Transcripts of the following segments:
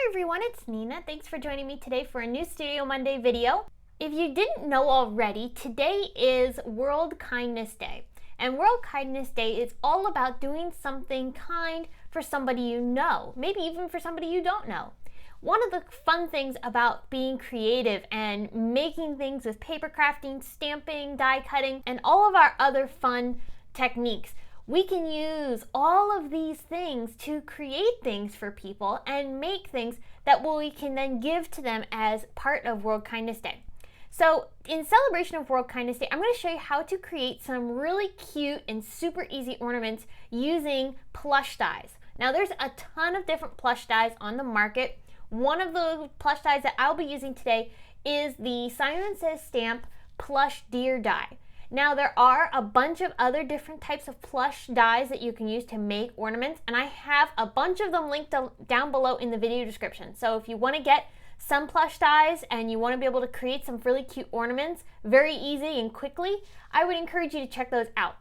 Hi everyone, it's Nina. Thanks for joining me today for a new Studio Monday video. If you didn't know already, today is World Kindness Day. And World Kindness Day is all about doing something kind for somebody you know, maybe even for somebody you don't know. One of the fun things about being creative and making things with paper crafting, stamping, die cutting, and all of our other fun techniques, we can use all of these things to create things for people and make things that we can then give to them as part of World Kindness Day. So in celebration of World Kindness Day, I'm going to show you how to create some really cute and super easy ornaments using plush dies. Now there's a ton of different plush dies on the market. One of the plush dies that I'll be using today is the Simon Says Stamp Plush Deer die. Now there are a bunch of other different types of plush dies that you can use to make ornaments, and I have a bunch of them linked down below in the video description. So if you want to get some plush dies and you want to be able to create some really cute ornaments very easy and quickly, I would encourage you to check those out.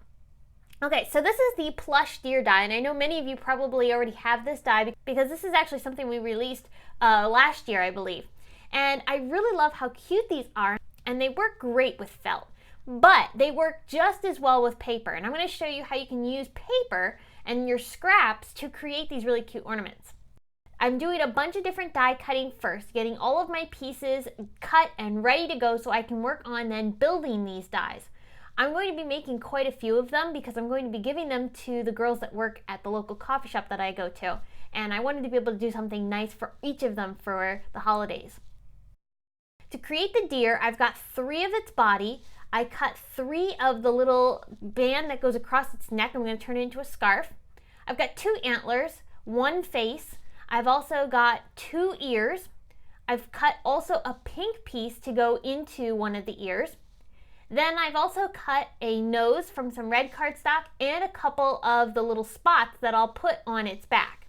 Okay, so this is the plush deer die, and I know many of you probably already have this die because this is actually something we released last year, I believe. And I really love how cute these are, and they work great with felt. But they work just as well with paper, and I'm going to show you how you can use paper and your scraps to create these really cute ornaments. I'm doing a bunch of different die cutting first, getting all of my pieces cut and ready to go so I can work on then building these dies. I'm going to be making quite a few of them because I'm going to be giving them to the girls that work at the local coffee shop that I go to, and I wanted to be able to do something nice for each of them for the holidays. To create the deer, I've got 3 of its body. I cut 3 of the little band that goes across its neck. I'm going to turn it into a scarf. I've got 2 antlers, 1 face. I've also got 2 ears. I've cut also a pink piece to go into one of the ears. Then I've also cut a nose from some red cardstock and a couple of the little spots that I'll put on its back.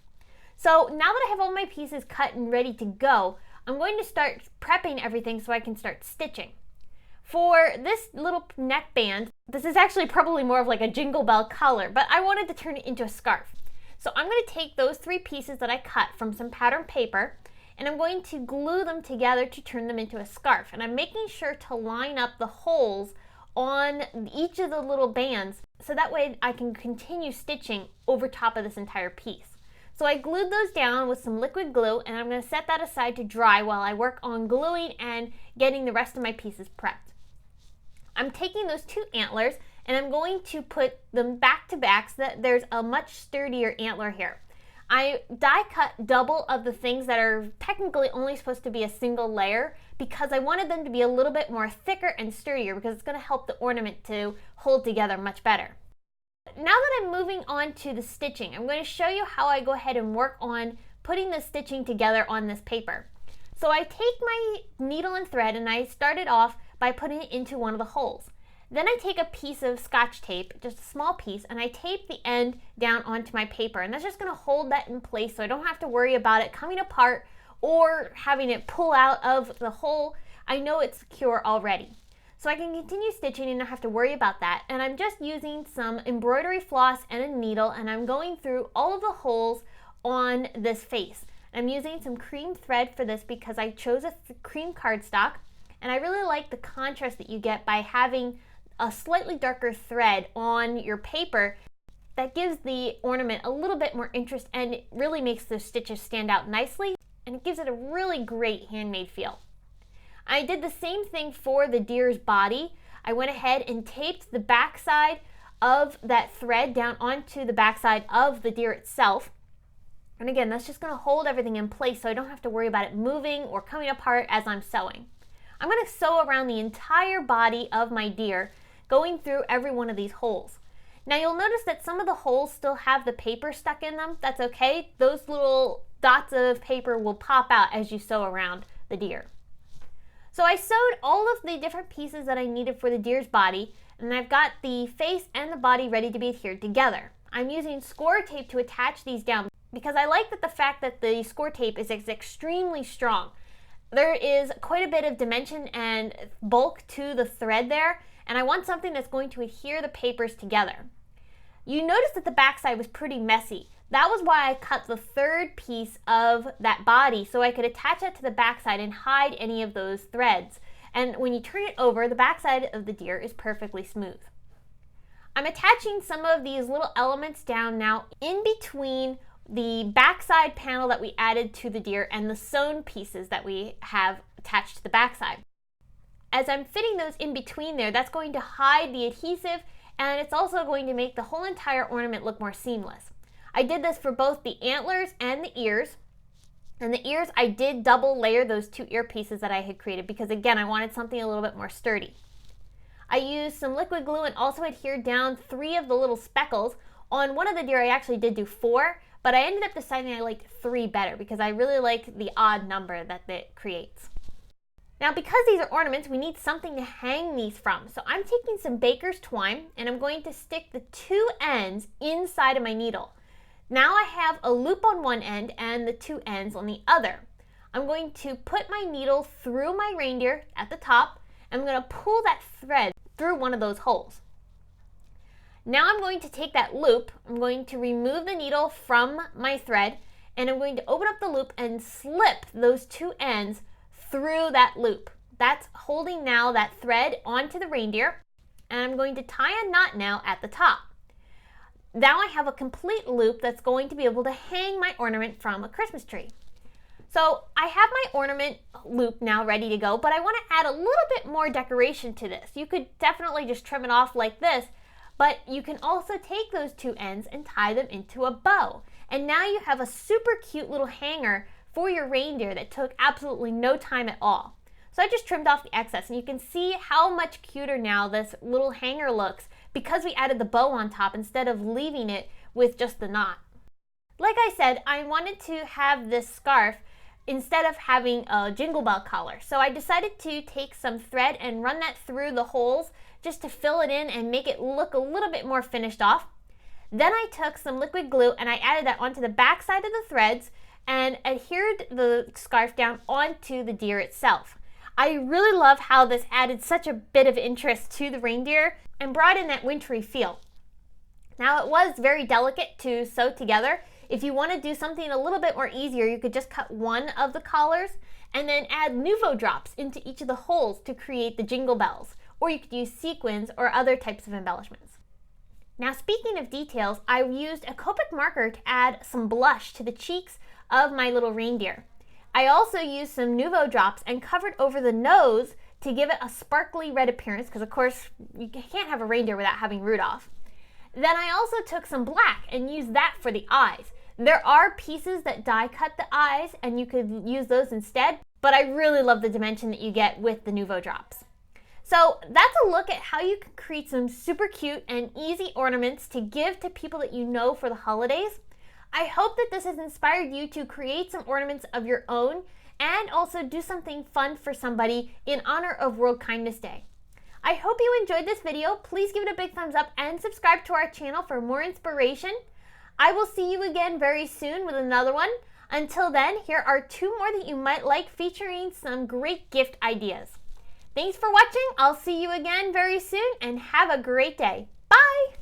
So now that I have all my pieces cut and ready to go, I'm going to start prepping everything so I can start stitching. For this little neck band, this is actually probably more of like a jingle bell color, but I wanted to turn it into a scarf. So I'm going to take those 3 pieces that I cut from some pattern paper, and I'm going to glue them together to turn them into a scarf. And I'm making sure to line up the holes on each of the little bands so that way I can continue stitching over top of this entire piece. So I glued those down with some liquid glue, and I'm going to set that aside to dry while I work on gluing and getting the rest of my pieces prepped. I'm taking those 2 antlers and I'm going to put them back to back so that there's a much sturdier antler here. I die cut double of the things that are technically only supposed to be a single layer because I wanted them to be a little bit more thicker and sturdier because it's going to help the ornament to hold together much better. Now that I'm moving on to the stitching, I'm going to show you how I go ahead and work on putting the stitching together on this paper. So I take my needle and thread and I started off by putting it into one of the holes. Then I take a piece of Scotch tape, just a small piece, and I tape the end down onto my paper, and that's just going to hold that in place so I don't have to worry about it coming apart or having it pull out of the hole. I know it's secure already. So I can continue stitching and not have to worry about that, and I'm just using some embroidery floss and a needle, and I'm going through all of the holes on this face. I'm using some cream thread for this because I chose a cream cardstock, and I really like the contrast that you get by having a slightly darker thread on your paper that gives the ornament a little bit more interest and it really makes the stitches stand out nicely, and it gives it a really great handmade feel. I did the same thing for the deer's body. I went ahead and taped the back side of that thread down onto the back side of the deer itself. And again, that's just going to hold everything in place so I don't have to worry about it moving or coming apart as I'm sewing. I'm going to sew around the entire body of my deer, going through every one of these holes. Now you'll notice that some of the holes still have the paper stuck in them. That's okay. Those little dots of paper will pop out as you sew around the deer. So I sewed all of the different pieces that I needed for the deer's body, and I've got the face and the body ready to be adhered together. I'm using score tape to attach these down because I like the fact that the score tape is extremely strong. There is quite a bit of dimension and bulk to the thread there, and I want something that's going to adhere the papers together. You notice that the backside was pretty messy. That was why I cut the third piece of that body so I could attach that to the backside and hide any of those threads. And when you turn it over, the backside of the deer is perfectly smooth. I'm attaching some of these little elements down now in between the backside panel that we added to the deer and the sewn pieces that we have attached to the backside. As I'm fitting those in between there, that's going to hide the adhesive, and it's also going to make the whole entire ornament look more seamless. I did this for both the antlers and the ears. And the ears, I did double layer those 2 ear pieces that I had created because, again, I wanted something a little bit more sturdy. I used some liquid glue and also adhered down 3 of the little speckles. On one of the deer, I actually did do 4, but I ended up deciding I liked 3 better because I really like the odd number that it creates. Now, because these are ornaments, we need something to hang these from. So I'm taking some baker's twine and I'm going to stick the 2 ends inside of my needle. Now I have a loop on one end and the 2 ends on the other. I'm going to put my needle through my reindeer at the top. I'm going to pull that thread through one of those holes. Now I'm going to take that loop, I'm going to remove the needle from my thread, and I'm going to open up the loop and slip those 2 ends through that loop. That's holding now that thread onto the reindeer, and I'm going to tie a knot now at the top. Now I have a complete loop that's going to be able to hang my ornament from a Christmas tree. So I have my ornament loop now ready to go, but I want to add a little bit more decoration to this. You could definitely just trim it off like this, but you can also take those 2 ends and tie them into a bow. And now you have a super cute little hanger for your reindeer that took absolutely no time at all. So I just trimmed off the excess, and you can see how much cuter now this little hanger looks because we added the bow on top instead of leaving it with just the knot. Like I said, I wanted to have this scarf instead of having a jingle bell collar. So I decided to take some thread and run that through the holes just to fill it in and make it look a little bit more finished off. Then I took some liquid glue and I added that onto the back side of the threads and adhered the scarf down onto the deer itself. I really love how this added such a bit of interest to the reindeer and brought in that wintry feel. Now it was very delicate to sew together. If you want to do something a little bit more easier, you could just cut one of the collars and then add Nuvo drops into each of the holes to create the jingle bells, or you could use sequins or other types of embellishments. Now speaking of details, I used a Copic marker to add some blush to the cheeks of my little reindeer. I also used some Nuvo drops and covered over the nose to give it a sparkly red appearance because of course you can't have a reindeer without having Rudolph. Then I also took some black and used that for the eyes. There are pieces that die cut the eyes and you could use those instead, but I really love the dimension that you get with the Nuvo drops. So that's a look at how you can create some super cute and easy ornaments to give to people that you know for the holidays. I hope that this has inspired you to create some ornaments of your own and also do something fun for somebody in honor of World Kindness Day. I hope you enjoyed this video. Please give it a big thumbs up and subscribe to our channel for more inspiration. I will see you again very soon with another one. Until then, here are 2 more that you might like featuring some great gift ideas. Thanks for watching. I'll see you again very soon and have a great day. Bye!